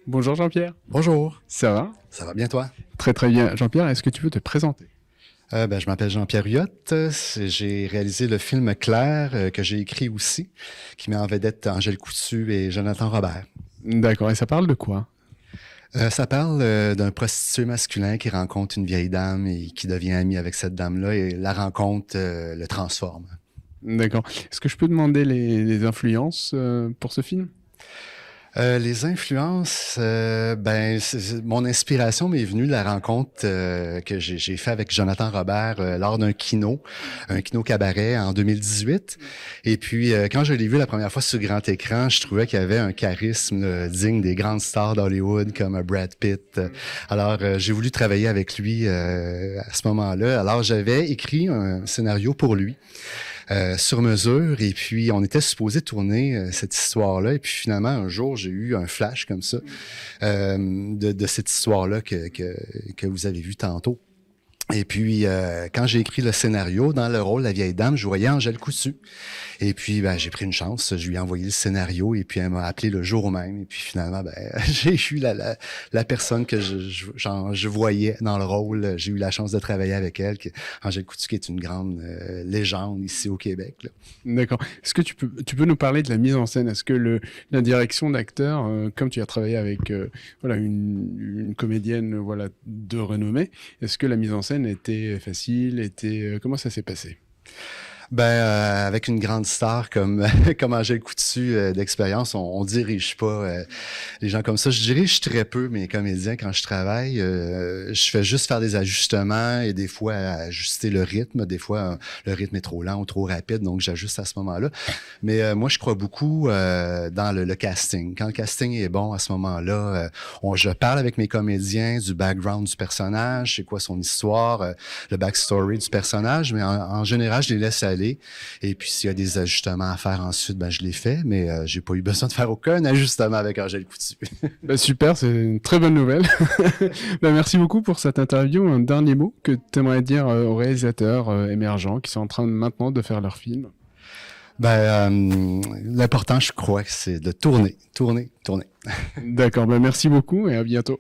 Bonjour Jean-Pierre, Bonjour, ça va? ça va bien toi? Très très bien. Jean-Pierre, est-ce que tu peux te présenter? Je m'appelle Jean-Pierre Huyotte. J'ai réalisé le film Claire que j'ai écrit aussi, qui met en vedette Angèle Coutu et Jonathan Robert. D'accord, et ça parle de quoi? Ça parle d'un prostitué masculin qui rencontre une vieille dame et qui devient ami avec cette dame-là et la rencontre le transforme. D'accord. Est-ce que je peux demander les influences pour ce film? Les influences, mon inspiration m'est venue de la rencontre que j'ai fait avec Jonathan Robert lors d'un un kino cabaret en 2018. Et puis, quand je l'ai vu la première fois sur grand écran, je trouvais qu'il avait un charisme digne des grandes stars d'Hollywood comme Brad Pitt. Alors, j'ai voulu travailler avec lui à ce moment-là. Alors, j'avais écrit un scénario pour lui. Sur mesure, et puis on était supposé tourner cette histoire-là, et puis finalement un jour j'ai eu un flash comme ça de cette histoire-là que vous avez vue tantôt. Et puis, quand j'ai écrit le scénario, dans le rôle de la vieille dame, je voyais Angèle Coutu. Et puis, j'ai pris une chance. Je lui ai envoyé le scénario et puis elle m'a appelé le jour même. Et puis, finalement, j'ai eu la personne que je voyais dans le rôle. J'ai eu la chance de travailler avec elle, Angèle Coutu, qui est une grande légende ici au Québec, là. D'accord. Est-ce que tu peux nous parler de la mise en scène? Est-ce que la direction d'acteur, comme tu as travaillé avec voilà une comédienne voilà de renommée, est-ce que la mise en scène était facile? Comment ça s'est passé? Avec une grande star comme comme Angèle Coutu d'expérience, on dirige pas les gens comme ça. Je dirige très peu mes comédiens quand je travaille. Je fais juste faire des ajustements et des fois ajuster le rythme. Des fois, le rythme est trop lent ou trop rapide, donc j'ajuste à ce moment-là. Mais moi, je crois beaucoup dans le casting. Quand le casting est bon, à ce moment-là, je parle avec mes comédiens du background du personnage, c'est quoi son histoire, le backstory du personnage, mais en général, je les laisse aller. Et puis, s'il y a des ajustements à faire ensuite, je les fais, mais j'ai pas eu besoin de faire aucun ajustement avec Angèle Coutu. Super, c'est une très bonne nouvelle. Merci beaucoup pour cette interview. Un dernier mot que tu aimerais dire aux réalisateurs émergents qui sont en train maintenant de faire leur film? L'important, je crois, c'est de tourner. D'accord, merci beaucoup et à bientôt.